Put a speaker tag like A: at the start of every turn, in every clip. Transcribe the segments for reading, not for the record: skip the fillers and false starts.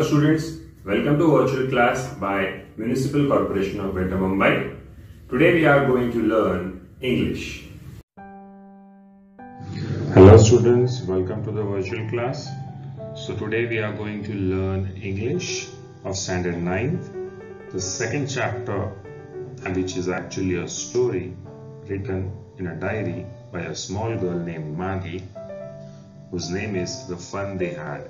A: Hello students, welcome to virtual class by Municipal Corporation of Greater Mumbai. Today we are going to learn English. Hello students, welcome to the virtual class. So today we are going to learn English of standard 9th, the second chapter, which is actually a story written in a diary by a small girl named Maggie, whose name is The Fun They Had.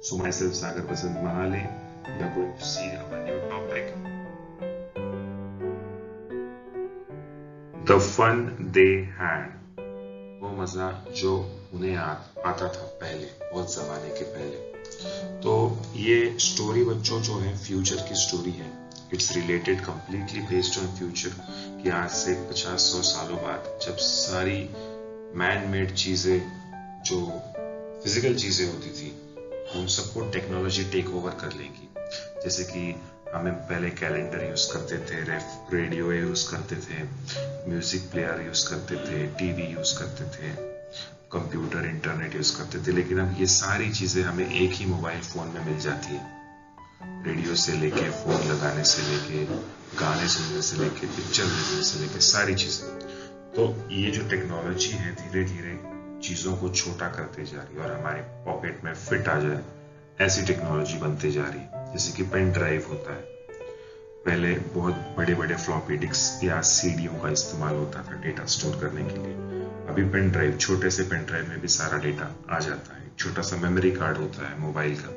A: So myself, Sagar Basant Mahale, we are going to see our new topic, The Fun They Had. वो मजा जो उन्हें आता था पहले, बहुत जमाने के पहले। तो ये स्टोरी बच्चों जो है फ्यूचर की स्टोरी है। It's related completely based on future, कि आज से 50-100 सालों बाद जब सारी मैन मेड चीजें, जो फिजिकल चीजें होती थी, उन सबको टेक्नोलॉजी टेक ओवर कर लेगी। जैसे कि हमें पहले कैलेंडर यूज करते थे, रेडियो यूज करते थे, म्यूजिक प्लेयर यूज करते थे, टीवी यूज करते थे, कंप्यूटर, इंटरनेट यूज करते थे, लेकिन अब ये सारी चीजें हमें एक ही मोबाइल फोन में मिल जाती है। रेडियो से लेके, फोन लगाने से लेके, गाने सुनने से लेके, पिक्चर देखने से लेके, सारी चीजें। तो ये जो टेक्नोलॉजी है धीरे धीरे चीजों को छोटा करते जा रही है और हमारे पॉकेट में फिट आ जाए ऐसी टेक्नोलॉजी बनते जा रही है। जैसे कि पेन ड्राइव होता है, पहले बहुत बड़े बड़े फ्लॉपी डिस्क या सीडीओ का इस्तेमाल होता था डेटा स्टोर करने के लिए। अभी पेन ड्राइव, छोटे से पेन ड्राइव में भी सारा डेटा आ जाता है। छोटा सा मेमोरी कार्ड होता है मोबाइल का।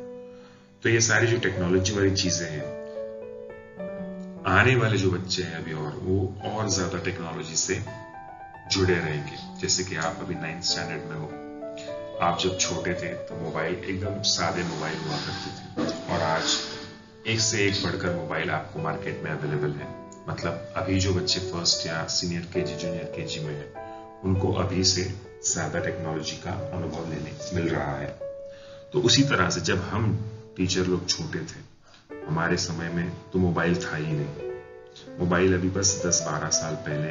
A: तो ये सारी जो टेक्नोलॉजी वाली चीजें हैं, आने वाले जो बच्चे हैं अभी वो और ज्यादा टेक्नोलॉजी से जुड़े रहेंगे। जैसे कि आप अभी 9th स्टैंडर्ड में हो, आप जब छोटे थे तो मोबाइल एकदम सादे मोबाइल हुआ करते थे, और आज एक से एक बढ़कर मोबाइल आपको मार्केट में अवेलेबल है। मतलब अभी जो बच्चे फर्स्ट या सीनियर केजी, जूनियर केजी में है, उनको अभी से ज्यादा टेक्नोलॉजी का अनुभव लेने मिल रहा है। तो उसी तरह से जब हम टीचर लोग छोटे थे, हमारे समय में तो मोबाइल था ही नहीं। मोबाइल अभी बस 10-12 साल पहले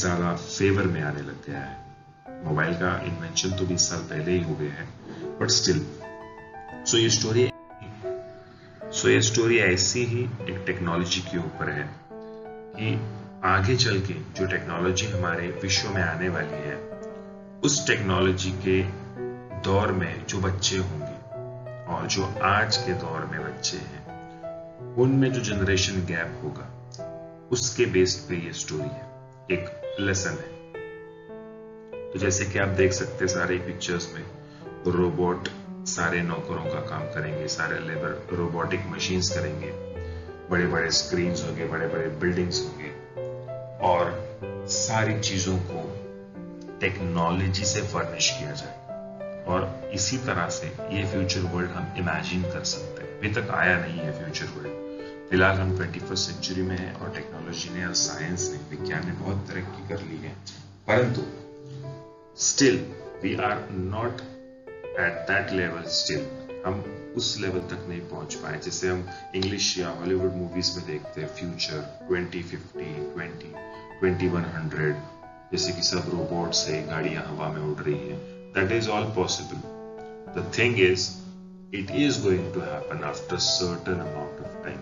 A: ज्यादा फेवर में आने लग गया है। मोबाइल का इन्वेंशन तो 20 साल पहले ही हो गया है, बट स्टिल। सो ये स्टोरी ऐसी ही एक टेक्नोलॉजी के ऊपर है कि आगे चल के जो टेक्नोलॉजी हमारे विश्व में आने वाली है, उस टेक्नोलॉजी के दौर में जो बच्चे होंगे और जो आज के दौर में बच्चे हैं, उनमें जो जनरेशन गैप होगा, उसके बेस्ड पे ये स्टोरी है, एक लेसन है। तो जैसे कि आप देख सकते हैं सारे पिक्चर्स में, रोबोट सारे नौकरों का काम करेंगे, सारे लेबर रोबोटिक मशीन्स करेंगे, बड़े बड़े स्क्रीन्स होंगे, बड़े बड़े बिल्डिंग्स होंगे, और सारी चीजों को टेक्नोलॉजी से फर्निश किया जाए। और इसी तरह से ये फ्यूचर वर्ल्ड हम इमेजिन कर सकते हैं। अभी तक आया नहीं है फ्यूचर वर्ल्ड। फिलहाल हम 21st सेंचुरी में हैं और टेक्नोलॉजी ने और साइंस ने, विज्ञान ने बहुत तरक्की कर ली है, परंतु still we are not at that level. Still हम उस लेवल तक नहीं पहुंच पाए जैसे हम इंग्लिश या हॉलीवुड मूवीज में देखते हैं। फ्यूचर 2050, 2100, जैसे कि सब रोबोट से गाड़ियां हवा में उड़ रही है। That is all possible. The thing is, it is going to happen after a certain amount of time.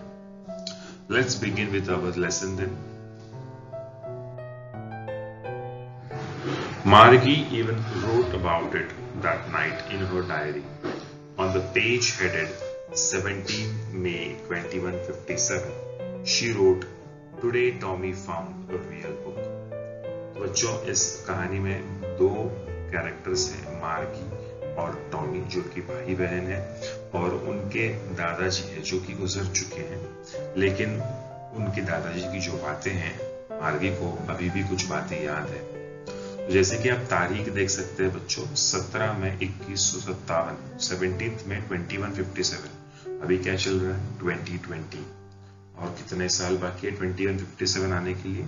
A: Let's begin with our lesson then. Margie even wrote about it that night in her diary. On the page headed 17 May 2157, she wrote, "Today Tommy found a real book." तो बच्चों, इस कहानी में 2 characters हैं, मार्गी और Tommy, जो कि भाई बहन है, और उनके दादाजी है जो कि गुजर चुके हैं, लेकिन उनके दादाजी की जो बातें हैं, मार्गी को अभी भी कुछ बातें याद है। तो जैसे कि आप तारीख देख सकते हैं बच्चों, 17 मई 2157, 17 मई 2157। अभी क्या चल रहा है? 2020। और कितने साल बाकी है 2157 आने के लिए?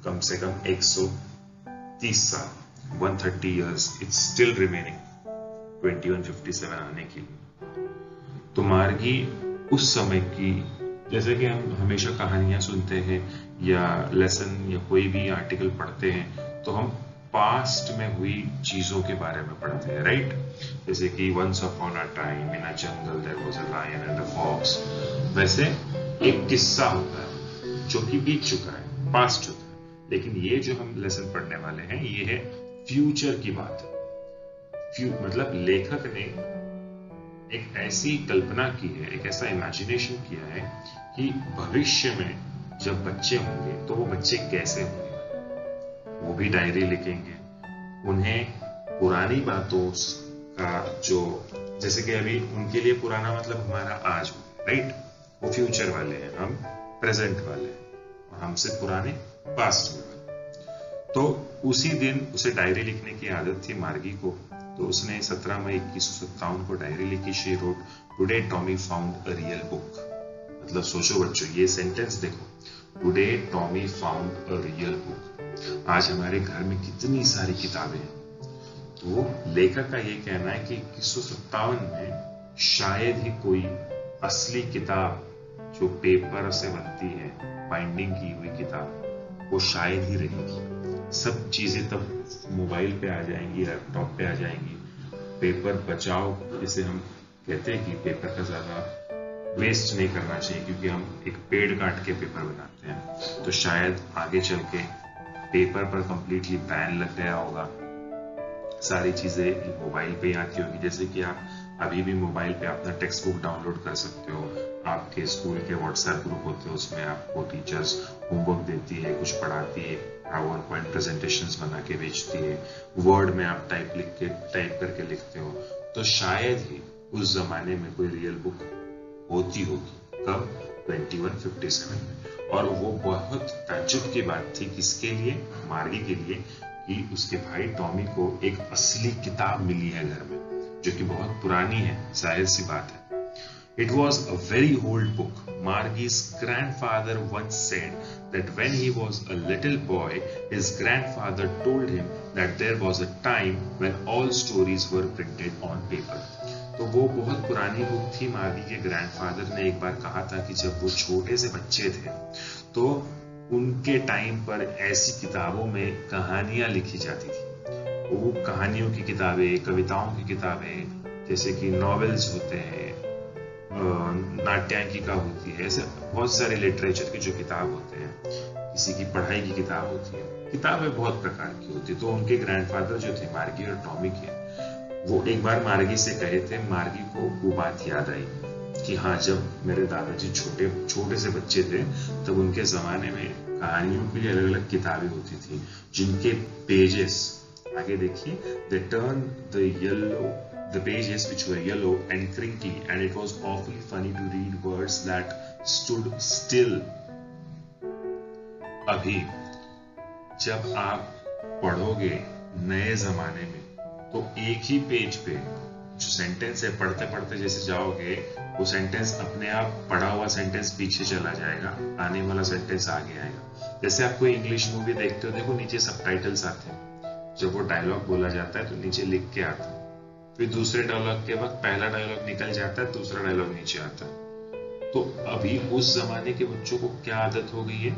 A: कम से कम 130 साल, 130 years इट्स स्टिल रिमेनिंग 2157 आने के लिए। तो मार्गी उस समय की, जैसे कि हम हमेशा कहानियां सुनते हैं या लेसन या कोई भी आर्टिकल पढ़ते हैं, तो हम पास्ट में हुई चीजों के बारे में पढ़ते हैं, राइट? जैसे कि once upon a time in a jungle there was a lion and a fox, वैसे एक किस्सा होता है जो कि बीत चुका है, पास्ट होता है। लेकिन ये जो हम लेसन पढ़ने वाले हैं ये है फ्यूचर की बात। मतलब लेखक ने एक ऐसी कल्पना की है, एक ऐसा इमेजिनेशन किया है कि भविष्य में जब बच्चे होंगे तो वो बच्चे कैसे होंगे। वो भी डायरी लिखेंगे, उन्हें पुरानी बातों का जो, जैसे कि अभी उनके लिए पुराना मतलब हमारा आज, राइट? वो फ्यूचर वाले हैं, हम प्रेजेंट वाले हैं, और हमसे पुराने पास्ट वाले। तो उसी दिन उसे डायरी लिखने की आदत थी मार्गी को, तो उसने 17 मई 1957 को डायरी लिखी। She wrote, today Tommy found a real book. मतलब सोचो बच्चों, ये सेंटेंस देखो, today Tommy found a real book. आज हमारे घर में कितनी सारी किताबें हैं। तो लेखक का ये कहना है कि 1957 में शायद ही कोई असली किताब जो पेपर से बनती है, बाइंडिंग की हुई किताब, वो शायद ही रहेगी। सब चीजें तब मोबाइल पे आ जाएंगी, लैपटॉप पे आ जाएंगी। पेपर बचाओ, जिसे हम कहते हैं कि पेपर का ज्यादा वेस्ट नहीं करना चाहिए, क्योंकि हम एक पेड़ काट के पेपर बनाते हैं। तो शायद आगे चल के पेपर पर कंप्लीटली बैन लग गया होगा, सारी चीजें मोबाइल पे ही आती होगी। जैसे कि आप अभी भी मोबाइल पे अपना टेक्स्ट बुक डाउनलोड कर सकते हो, आपके स्कूल के व्हाट्सएप ग्रुप होते हैं, उसमें आपको टीचर्स होमवर्क देती है, कुछ पढ़ाती है, पावर पॉइंट प्रेजेंटेशंस बना के भेजती है, वर्ड में आप टाइप करके लिखते हो। तो शायद ही उस जमाने में कोई रियल बुक होती होगी। कब? 2157 में। और वो बहुत ताज्जुब की बात थी, किसके लिए? मार्गी के लिए, कि उसके भाई टॉमी को एक असली किताब मिली है घर में, जो कि बहुत पुरानी है, जाहिर सी बात है। It was a very old book. Margie's grandfather once said that when he was a little boy, his grandfather told him that there was a time when all stories were printed on paper. तो वो बहुत पुरानी book थी। मार्गी के grandfather ने एक बार कहा था कि जब वो छोटे से बच्चे थे तो उनके टाइम पर ऐसी किताबों में कहानियां लिखी जाती थी। वो कहानियों की किताबें, कविताओं की किताबें, जैसे कि नॉवेल्स होते हैं, नाट्यांकिका होती है, ऐसे बहुत सारे लिटरेचर की जो किताब होते हैं, किसी की पढ़ाई की किताब होती है, किताबें बहुत प्रकार की होती है। तो उनके ग्रैंडफादर जो थे मार्गी और टॉमी के, वो एक बार मार्गी से कहे थे, मार्गी को वो बात याद आई कि हाँ, जब मेरे दादाजी छोटे से बच्चे थे तब उनके जमाने में कहानियों के लिए अलग अलग किताबें होती थी, जिनके पेजेस, आगे देखिए, they turned the pages which were yellow and crinkly, and it was awfully funny to read words that stood still. अभी जब आप पढ़ोगे नए जमाने में तो एक ही पेज पे जो सेंटेंस है, पढ़ते पढ़ते जैसे जाओगे, वो सेंटेंस अपने आप, पढ़ा हुआ सेंटेंस पीछे चला जाएगा, आने वाला सेंटेंस आगे आएगा। जैसे आप कोई इंग्लिश मूवी देखते हो, देखो नीचे सबटाइटल्स आते हैं, जब वो डायलॉग बोला जाता है तो नीचे लिख के आता है, फिर दूसरे डायलॉग के वक्त पहला डायलॉग निकल जाता है, दूसरा डायलॉग नीचे आता है। तो अभी उस जमाने के बच्चों को क्या आदत हो गई है,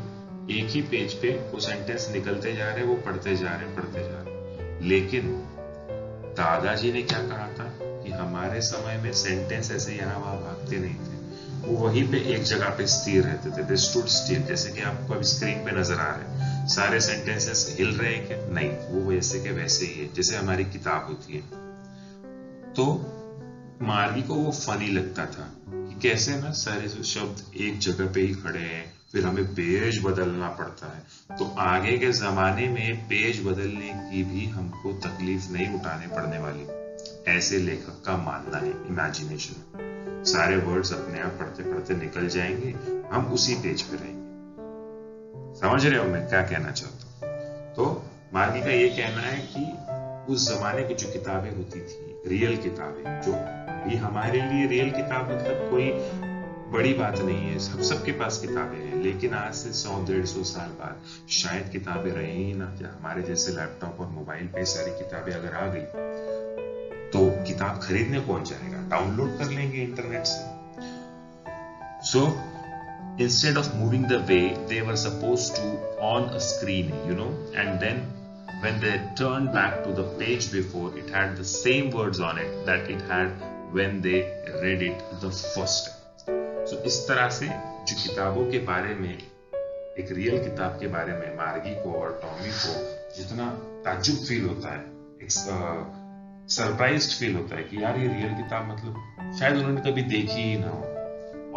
A: एक ही पेज पे वो सेंटेंस निकलते जा रहे हैं, वो पढ़ते जा रहे हैं। लेकिन दादाजी ने क्या कहा था कि हमारे समय में सेंटेंस ऐसे यहाँ वहां भागते नहीं थे, वो वहीं पे एक जगह पे स्थिर रहते थे, दे स्टूड स्टिल। जैसे कि आपको अभी स्क्रीन पे नजर आ रहे हैं, सारे सेंटेंसेस हिल रहे हैं क्या? नहीं, वो वैसे के वैसे ही है जैसे हमारी किताब होती है। तो मार्गी को वो फनी लगता था कि कैसे ना सारे शब्द एक जगह पे ही खड़े हैं, फिर हमें पेज बदलना पड़ता है। तो आगे के जमाने में पेज बदलने की भी हमको तकलीफ नहीं उठाने पड़ने वाली, ऐसे लेखक का मानना है, इमेजिनेशन। सारे वर्ड्स अपने आप पढ़ते पढ़ते निकल जाएंगे, हम उसी पेज पे रहेंगे। समझ रहे हो मैं क्या कहना चाहता हूँ? तो मार्गी का ये कहना है कि उस जमाने की जो किताबें होती थी, रियल किताबें, जो अभी हमारे लिए रियल किताब मतलब कोई बड़ी बात नहीं है, सबके पास किताबें हैं, लेकिन आज से 100-150 साल बाद शायद किताबें रही ही ना। हमारे जैसे लैपटॉप और मोबाइल पे सारी किताबें अगर आ गई तो किताब खरीदने कौन जाएगा? डाउनलोड कर लेंगे इंटरनेट से। सो instead of moving the way they were supposed to on a screen, and then when they turned back to the page before, it had the same words on it that it had when they read it the first time. So इस तरह से जो किताबों के बारे में, एक real किताब के बारे में मार्गी को और टॉमी को जितना ताज्जुब फील होता है, एक सरप्राइज्ड फील होता है कि यार ये रियल किताब मतलब शायद उन्होंने कभी देखी ही ना हो,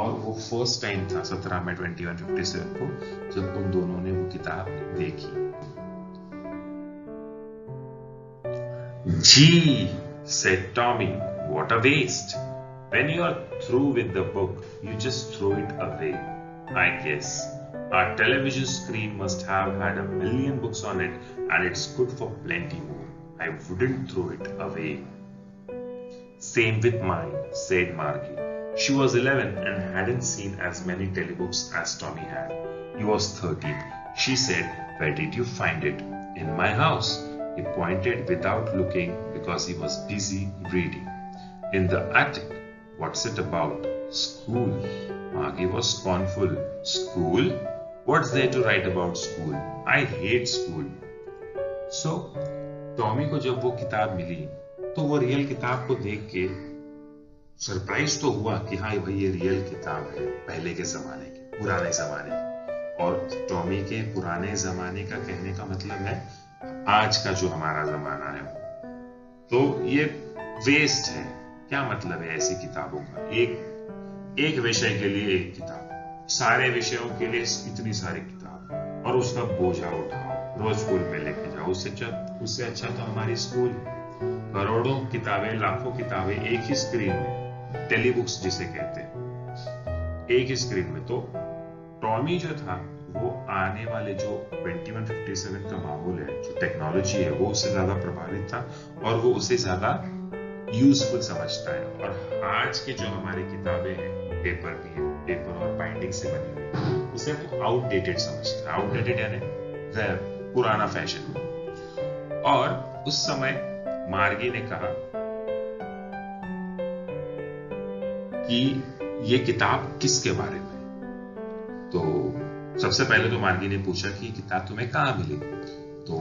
A: और वो फर्स्ट टाइम था 17 मई 2157 को जब उन दोनों ने वो किताब देखी. Gee, said Tommy, what a waste. When you are through with the book, you just throw it away. I guess. Our television screen must have had 1,000,000 books on it, and it's good for plenty more. I wouldn't throw it away. Same with mine, said Margie. She was 11 and hadn't seen as many telebooks as Tommy had. He was 13. She said, where did you find it? In my house. He pointed without looking because he was busy reading. In the attic. What's it about? School. Margie was scornful. School? What's there to write about school? I hate school. So, Tommy को जब वो किताब मिली तो वो real किताब को देख के सरप्राइज तो हुआ कि हाँ भाई ये रियल किताब है, पहले के जमाने की, पुराने जमाने की. और टॉमी के पुराने जमाने का कहने का मतलब है आज का जो हमारा जमाना है. तो ये वेस्ट है. क्या मतलब है ऐसी किताबों का? एक विषय के लिए एक किताब, सारे विषयों के लिए इतनी सारी किताब, और उसका बोझा उठाओ, रोज स्कूल में लेके जाओ. उससे अच्छा तो हमारी स्कूल, करोड़ों किताबें, लाखों किताबें एक ही स्क्रीन में, टेलीबुक्स जिसे कहते हैं, एक ही स्क्रीन में. तो टॉमी जो था वो आने वाले जो 2157 का माहौल है, जो टेक्नोलॉजी है, वो उससे ज्यादा प्रभावित था और वो उसे ज्यादा यूजफुल समझता है. और आज के जो हमारी किताबें हैं, पेपर भी है, पेपर और बाइंडिंग से बनी हुई, उसे वो आउटडेटेड समझता है. आउटडेटेड यानी पुराना फैशन. और उस समय मार्गी ने कहा कि ये किताब किसके बारे में. तो सबसे पहले तो मार्गी ने पूछा कि किताब तुम्हें कहाँ मिली. तो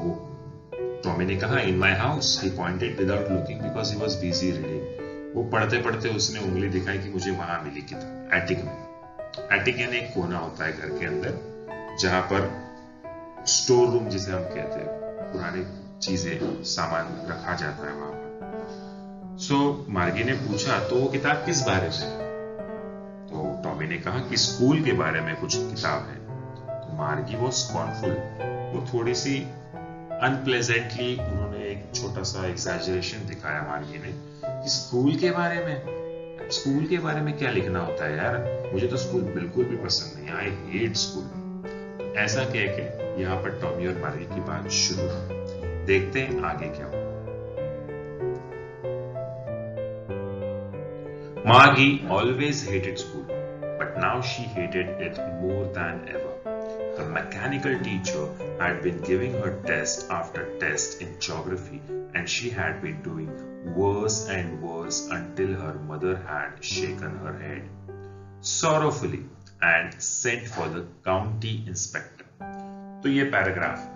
A: टॉमी ने कहा in my house. He pointed without looking because he was busy reading. वो पढ़ते पढ़ते उसने उंगली दिखाई कि मुझे वहां मिली किताब, एटिक में. एटिक यानी एक कोना होता है घर के अंदर जहां पर स्टोर रूम जिसे हम कहते हैं, पुरानी चीजें, सामान रखा जाता है वहां पर. सो मार्गी ने पूछा तो वो किताब किस बारे में. तो टॉमी ने कहा कि स्कूल के बारे में कुछ किताब है. तो मार्गी वो स्कॉर्नफुल, वो थोड़ी सी अनप्लेजेंटली उन्होंने एक छोटा सा एग्जैजरेशन दिखाया मार्गी ने कि स्कूल के बारे में, स्कूल के बारे में क्या लिखना होता है यार, मुझे तो स्कूल बिल्कुल भी पसंद नहीं, आई हेट स्कूल. ऐसा कह के यहाँ पर टॉमी और मार्गी की बात शुरू हुई. देखते हैं आगे क्या हुआ. Margie always hated school, but now she hated it more than ever. The mechanical teacher had been giving her test after test in geography, and she had been doing worse and worse until her mother had shaken her head sorrowfully and sent for the county inspector. तो ये paragraph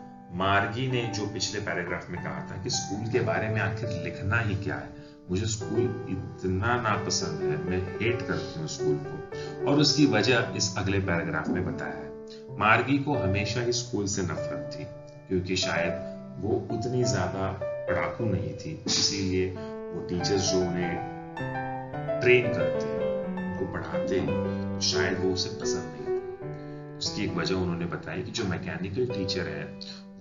A: मार्गी ने जो पिछले paragraph में कहा था कि स्कूल के बारे में आखिर लिखना ही क्या है, मुझे स्कूल इतना नापसंद है, मैं हेट करती हूँ स्कूल को, और उसकी वजह इस अगले पैराग्राफ में बताया है. मार्गी को हमेशा ही स्कूल से नफरत थी क्योंकि शायद वो उतनी ज्यादा पढ़ाकू नहीं थी, इसीलिए वो टीचर्स जो उन्हें ट्रेन करते हैं, उनको पढ़ाते हैं, तो शायद वो उसे पसंद नहीं था. उसकी एक वजह उन्होंने बताई कि जो मैकेनिकल टीचर है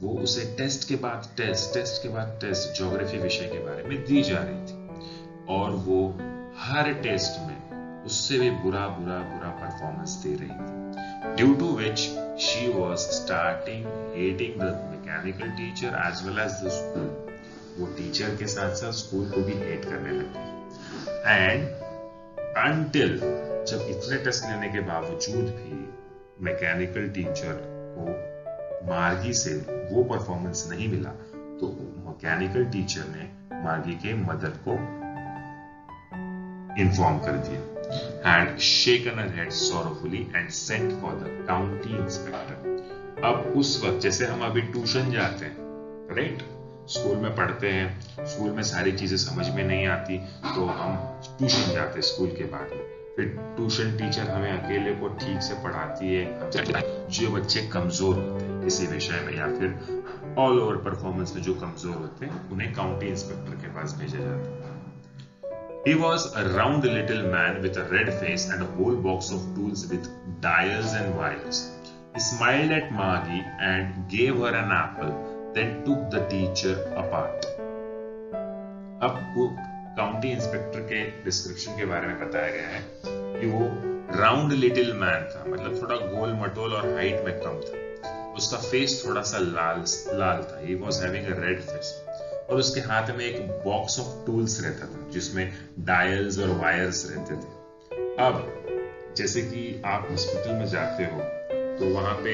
A: वो उसे टेस्ट के बाद टेस्ट ज्योग्राफी विषय के बारे में दी जा रही थी, और वो हर टेस्ट में उससे भी बुरा परफॉर्मेंस दे रही थी. Due to which she was starting hating the mechanical teacher as well as the school. वो टीचर के साथ साथ स्कूल को भी हेट करने लगी. एंड अनटिल जब इतने टेस्ट लेने के बावजूद भी मैकेनिकल टीचर को मार्गी से वो परफॉर्मेंस नहीं मिला, तो मैकेनिकल टीचर ने मार्गी के मदर को इन्फॉर्म कर दिया. Had shaken her head sorrowfully and sent for the county inspector. अब उस वक्त जैसे हम अभी ट्यूशन जाते हैं, राइट। स्कूल में पढ़ते हैं, स्कूल में सारी चीजें समझ में नहीं आती तो हम ट्यूशन जाते हैं स्कूल के बाद में, फिर ट्यूशन टीचर हमें अकेले को ठीक से पढ़ाती है। जो बच्चे कमजोर होते हैं किसी विषय में या फिर ऑल ओवर परफॉर्मेंस में जो कमजोर होते हैं उन्हें काउंटी इंस्पेक्टर के पास भेजा जाता है। He was a round little man with a red face and a whole box of tools with dials and wires. He smiled at Margie and gave her an apple, then took the teacher apart. अब वो county inspector के description के बारे में बताया गया है कि वो राउंड लिटिल मैन था, मतलब थोड़ा गोल मटोल और हाइट में कम था। उसका फेस थोड़ा सा लाल था। He was having a red face. और उसके हाथ में एक बॉक्स ऑफ टूल्स रहता था जिसमें डायल्स और वायर्स रहते थे। अब जैसे कि आप हॉस्पिटल में जाते हो तो वहां पे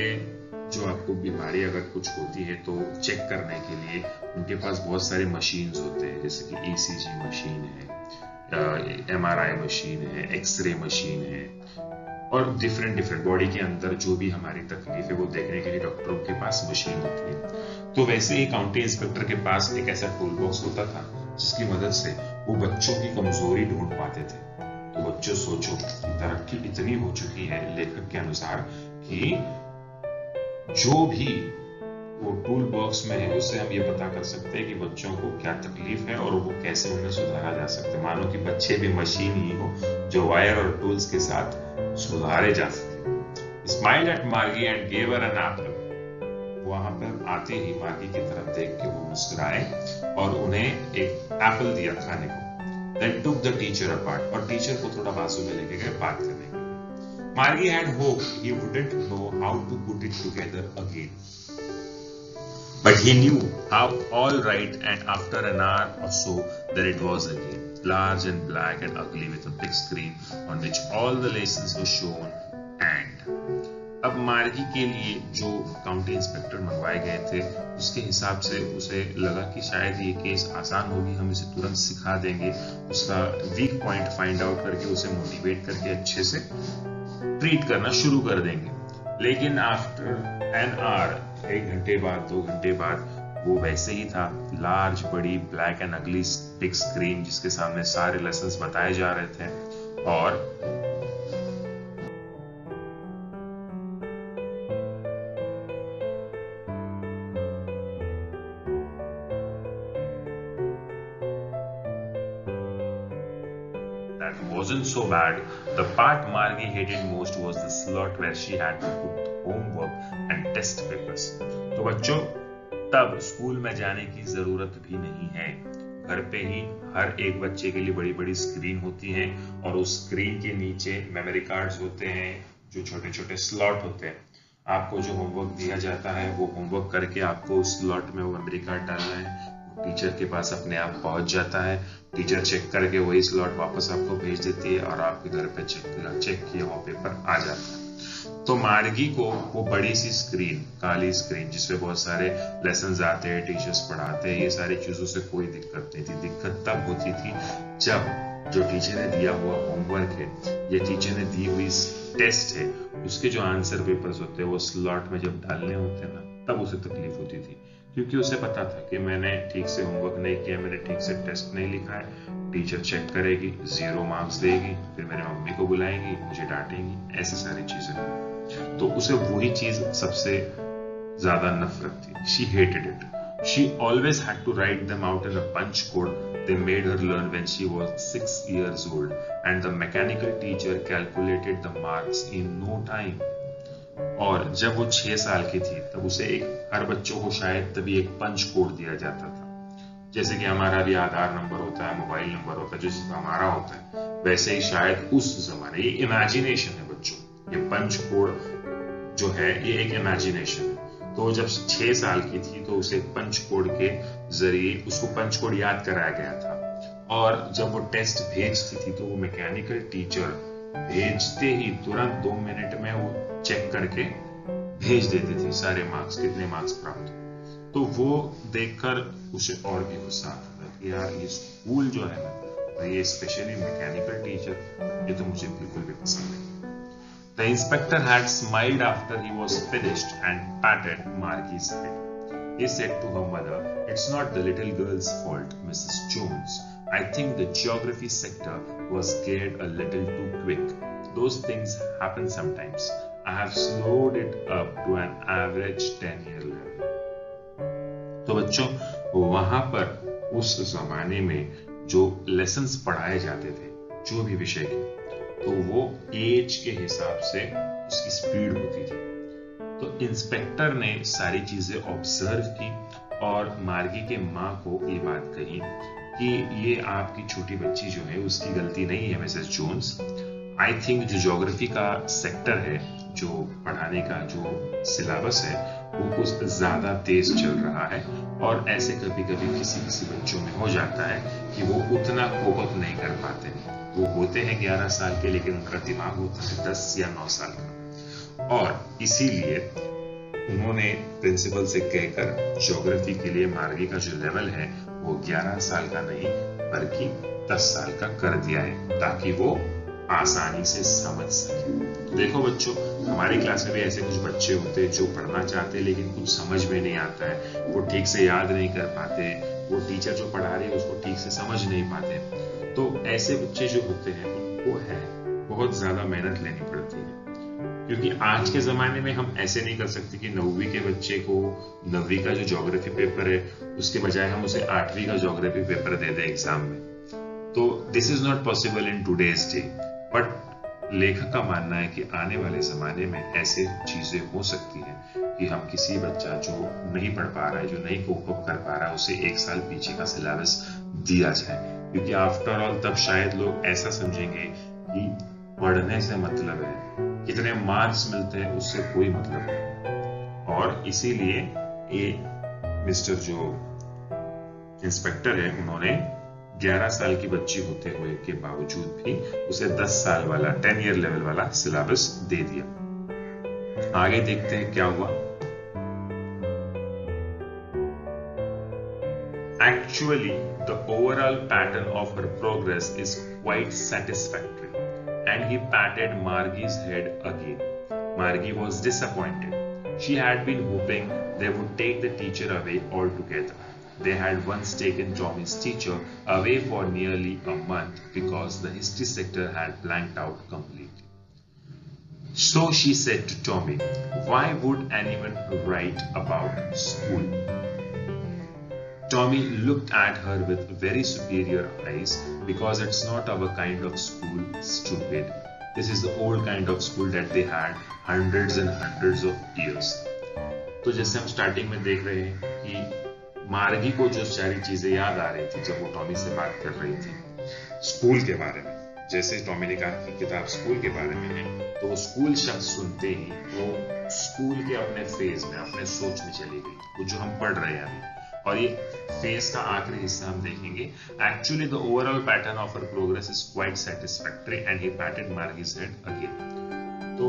A: जो आपको बीमारी अगर कुछ होती है तो चेक करने के लिए उनके पास बहुत सारे मशीन्स होते हैं, जैसे कि ECG मशीन है, MRI मशीन है, एक्सरे मशीन है और डिफरेंट बॉडी के अंदर जो भी हमारी तकलीफ है वो देखने के लिए डॉक्टरों के पास मशीन होती है। तो वैसे ही काउंटी इंस्पेक्टर के पास एक ऐसा टूल बॉक्स होता था जिसकी मदद से वो बच्चों की कमजोरी ढूंढ पाते थे। तो बच्चों सोचो कि तरक्की इतनी हो चुकी है लेखक के अनुसार कि जो भी वो टूल बॉक्स में है उससे हम ये पता कर सकते हैं कि बच्चों को क्या तकलीफ है और वो कैसे उन्हें सुधारा जा सकता है, मानो कि बच्चे भी मशीन ही हो जो वायर और टूल्स के साथ सुधारे जा सके। Smiled at Margie and gave her an apple. वहां पर आते ही मार्गी की तरफ देख के वो मुस्कुराए और उन्हें एक एप्पल दिया खाने को। Then took the teacher apart, और टीचर को थोड़ा बाजू में लेके गए बात करने के लिए। Margie had hoped he wouldn't know how to put it together again, but he knew how all right, and after an hour or so there it was again, large and black and ugly with a big screen on which all the lessons were shown. And अब मार्गी के लिए जो county inspector मंगवाए गए थे उसके हिसाब से उसे लगा कि शायद ये केस आसान होगी, हम इसे तुरंत सिखा देंगे, उसका वीक पॉइंट फाइंड आउट करके उसे मोटिवेट करके अच्छे से ट्रीट करना शुरू कर देंगे। लेकिन आफ्टर एन आवर, 1 घंटे बाद 2 घंटे बाद वो वैसे ही था, लार्ज बड़ी ब्लैक एंड अगली बिग स्क्रीन जिसके सामने सारे लेसन्स बताए जा रहे थे। और wasn't so bad. The part Margie hated most was the slot where she had to put homework and test papers. तो बच्चों, तब स्कूल में जाने की जरूरत भी नहीं है। घर पे ही हर एक बच्चे के लिए बड़ी बड़ी स्क्रीन होती है और उस स्क्रीन के नीचे मेमोरी कार्ड्स होते हैं, जो छोटे छोटे स्लॉट होते हैं। आपको जो होमवर्क दिया जाता है वो होमवर्क करके आपको उस स्लॉट में वो मेमोरी कार्ड डालना है, टीचर के पास अपने आप पहुंच जाता है। टीचर चेक करके वही स्लॉट वापस आपको भेज देती है और आपके घर पे चेक किया हुआ पेपर आ जाता है। तो मार्गी को वो बड़ी सी स्क्रीन, काली स्क्रीन जिसपे बहुत सारे लेसन्स आते हैं, टीचर्स पढ़ाते हैं, ये सारी चीजों से कोई दिक्कत नहीं थी। दिक्कत तब होती थी जब जो टीचर ने दिया हुआ होमवर्क है या टीचर ने दी हुई टेस्ट है उसके जो आंसर पेपर्स होते हैं वो स्लॉट में जब डालने होते हैं ना, तब उसे तकलीफ होती थी, क्योंकि उसे पता था कि मैंने ठीक से होमवर्क नहीं किया, मैंने ठीक से टेस्ट नहीं लिखा है। टीचर चेक करेगी, 0 मार्क्स देगी, फिर मेरी मम्मी को बुलाएंगी, मुझे डांटेंगी, ऐसी सारी चीजें। तो उसे वही चीज सबसे ज्यादा नफरत थी। She hated it. She always had to write them out in a punch code they made her learn when she was 6 years old, and the mechanical teacher calculated the marks in no time. और जब वो 6 साल की थी तब उसे हर बच्चों को शायद तभी एक पंच कोड दिया जाता था, जैसे कि हमारा भी आधार नंबर होता है, मोबाइल नंबर होता है, जैसे हमारा होता है, वैसे ही शायद उस जमाने, ये इमेजिनेशन है बच्चों, ये पंच कोड जो है ये एक इमेजिनेशन है। तो जब 6 साल की थी तो उसे पंच कोड के जरिए उसको पंच कोड याद कराया गया था। और जब वो टेस्ट भेजती थी तो वो मैकेनिकल टीचर भेजते ही तुरंत 2 मिनट में वो चेक करके भेज देती थी सारे मार्क्स, कितने मार्क्स प्राप्त। तो वो देखकर उसे और भी गुस्सा आता था कि यार ये स्कूल जो है ना, ये स्पेशली मैकेनिकल टीचर, ये तो मुझे बिल्कुल भी पसंद नहीं। The inspector had smiled after he was finished and patted Margie's head. He said to her mother, "It's not the little girl's fault, Mrs. Jones. I think the geography sector was scared a little too quick. Those things happen sometimes. I have slowed it up to an average 10-year level." तो बच्चों, वहां पर उस जमाने में जो lessons पढ़ाए जाते थे जो भी विषय के, तो वो एज के हिसाब से उसकी स्पीड होती थी। तो इंस्पेक्टर ने सारी चीजें ऑब्जर्व की और मार्गी के माँ को ये बात कही कि ये आपकी छोटी बच्ची जो है उसकी गलती नहीं है मिसेस जोन्स। आई थिंक जो ज्योग्राफी का सेक्टर है, जो पढ़ाने का जो सिलेबस है, वो कुछ ज्यादा तेज चल रहा है और ऐसे कभी कभी किसी किसी बच्चों में हो जाता है कि वो उतना कोप अप नहीं कर पाते। वो होते हैं 11 साल के, लेकिन उनका दिमाग होता है 10 या 9 साल का, और इसीलिए उन्होंने प्रिंसिपल से कहकर ज्योग्राफी के लिए मार्गी का जो लेवल है वो 11 साल का नहीं बल्कि 10 साल का कर दिया है, ताकि वो आसानी से समझ सके। देखो बच्चों, हमारी क्लास में भी ऐसे कुछ बच्चे होते हैं जो पढ़ना चाहते हैं लेकिन कुछ समझ में नहीं आता है, वो ठीक से याद नहीं कर पाते, वो टीचर जो पढ़ा रही है उसको ठीक से समझ नहीं पाते। तो ऐसे बच्चे जो होते हैं उनको है बहुत ज्यादा मेहनत लेनी पड़ती है, क्योंकि आज के जमाने में हम ऐसे नहीं कर सकते कि 9वीं के बच्चे को 9वीं का जो ज्योग्राफी पेपर है उसके बजाय हम उसे 8वीं का ज्योग्राफी पेपर दे दें एग्जाम में। तो this is not possible in today's day, but लेखक का मानना है कि आने वाले जमाने में ऐसे चीजें हो सकती हैं कि हम किसी बच्चा जो नहीं पढ़ पा रहा है, जो नहीं कोप अप कर पा रहा है, उसे 1 साल पीछे का सिलेबस दिया जाए, क्योंकि आफ्टर ऑल तब शायद लोग ऐसा समझेंगे कि पढ़ने से मतलब है, कितने मार्क्स मिलते हैं उससे कोई मतलब नहीं। और इसीलिए ये मिस्टर जो इंस्पेक्टर है उन्होंने 11 साल की बच्ची होते हुए के बावजूद भी उसे 10 साल वाला 10 ईयर लेवल वाला सिलेबस दे दिया। आगे देखते हैं क्या हुआ। Actually, the overall pattern of her progress is quite satisfactory, and he patted Margie's head again. Margie was disappointed. She had been hoping they would take the teacher away altogether. They had once taken Tommy's teacher away for nearly a month because the history sector had blanked out completely. So she said to Tommy, "Why would anyone write about school?" Tommy looked at her with very superior eyes. "Because it's not our kind of school, stupid. This is the old kind of school that they had hundreds and hundreds of years." तो जैसे हम starting में देख रहे हैं कि मार्गी को जो सारी चीजें याद आ रही थी जब वो टॉमी से बात कर रही थी स्कूल के बारे में, जैसे टॉमी ने कहा कि किताब स्कूल के बारे में है, तो वो स्कूल शब्द सुनते ही वो स्कूल के अपने फेज में, अपने सोच में चली गई, वो जो हम पढ़ रहे हैं अभी। और ये फेज का आखिरी हिस्सा हम देखेंगे। Actually the overall pattern of her progress is quite satisfactory and he patted Margie's head again. तो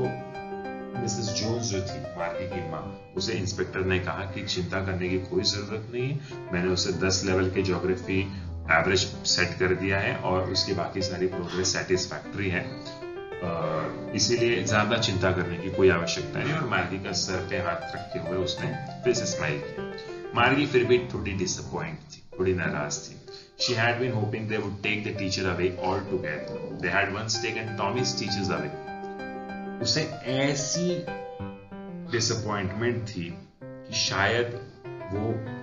A: मिसेस जोन्स जो थी मार्गी की माँ, उसे इंस्पेक्टर ने कहा कि चिंता करने की कोई जरूरत नहीं है, मैंने उसे 10 लेवल के ज्योग्राफी एवरेज सेट कर दिया है और उसकी बाकी सारी प्रोग्रेस सैटिस्फैक्टरी है, इसीलिए ज्यादा चिंता करने की कोई आवश्यकता नहीं। और मार्गी का सर पे हाथ रखते हुए उसने फिर से स्माइल किया। मार्गी फिर भी थोड़ी डिसअपॉइंट थी, थोड़ी नाराज थी। She had been hoping they would take the teacher away altogether. They had once taken Tommy's teachers away. उसे ऐसी डिसअपॉइंटमेंट थी कि शायद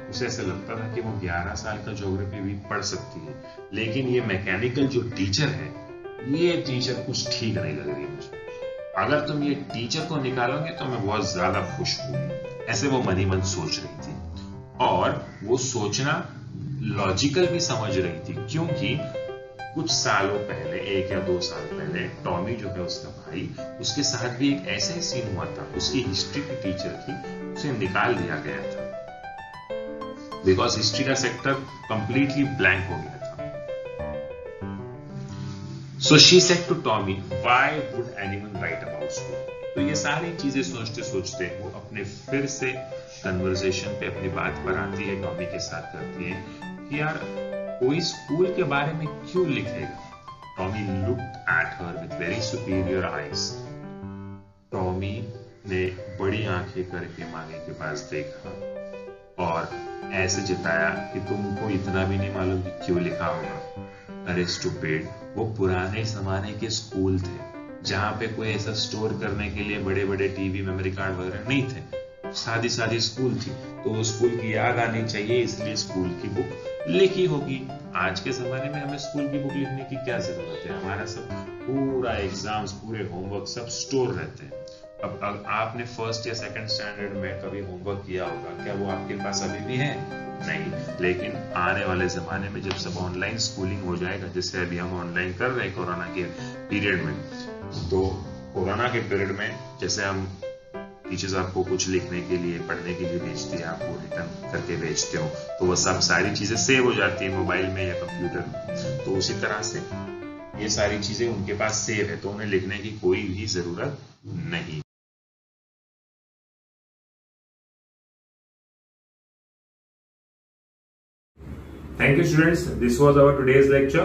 A: उसे ऐसा लगता था कि वो 11 साल का ज्योग्राफी भी पढ़ सकती है, लेकिन ये मैकेनिकल जो टीचर है, ये टीचर कुछ ठीक नहीं लग रही मुझे। अगर तुम ये टीचर को निकालोगे तो मैं बहुत ज्यादा खुश होंगी, ऐसे वो मन ही मन सोच रही थी। और वो सोचना लॉजिकल भी समझ रही थी, क्योंकि कुछ सालों पहले, 1 या 2 साल पहले, टॉमी जो है उसका भाई, उसके साथ भी एक ऐसा ही सीन हुआ था। उसकी हिस्ट्री की टीचर थी, उसे निकाल दिया गया था बिकॉज हिस्ट्री का सेक्टर कंप्लीटली ब्लैंक हो गया था। So she said to Tommy, "why would anyone write about school?" तो ये सारी चीजें सोचते सोचते वो अपने फिर से कन्वर्सेशन पे अपनी बात पर आती है, टॉमी के साथ करती है कि यार कोई स्कूल के बारे में क्यों लिखेगा। Tommy looked at her with very superior eyes. Tommy ने बड़ी आंखें करके मांगे के पास देखा और ऐसे जिताया कि तुमको इतना भी नहीं मालूम कि क्यों लिखा होगा। अरे स्टूपिड, वो पुराने जमाने के स्कूल थे जहां पे कोई ऐसा स्टोर करने के लिए बड़े बड़े टीवी, मेमोरी कार्ड वगैरह नहीं थे। सादी सादी स्कूल थी, तो स्कूल की याद आनी चाहिए, इसलिए स्कूल की बुक लिखी होगी। आज के जमाने में हमें स्कूल की बुक लिखने की क्या जरूरत है? हमारा सब पूरा एग्जाम्स, पूरे होमवर्क सब स्टोर रहते हैं। अब आपने फर्स्ट या सेकंड स्टैंडर्ड में कभी होमवर्क किया होगा, क्या वो आपके पास अभी भी है? नहीं। लेकिन आने वाले जमाने में जब सब ऑनलाइन स्कूलिंग हो जाएगा, जैसे अभी हम ऑनलाइन कर रहे हैं कोरोना के पीरियड में, तो कोरोना के पीरियड में जैसे हम टीचर्स आपको कुछ लिखने के लिए, पढ़ने के लिए भेजते हैं, आपको रिटर्न करके भेजते हो, तो वो सब सारी चीजें सेव हो जाती है मोबाइल में या कंप्यूटर में। तो उसी तरह से ये सारी चीजें उनके पास सेव है, तो उन्हें लिखने की कोई भी जरूरत नहीं।
B: Thank you students, this was our today's lecture,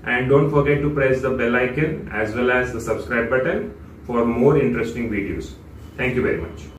B: and don't forget to press the bell icon as well as the subscribe button for more interesting videos. Thank you very much.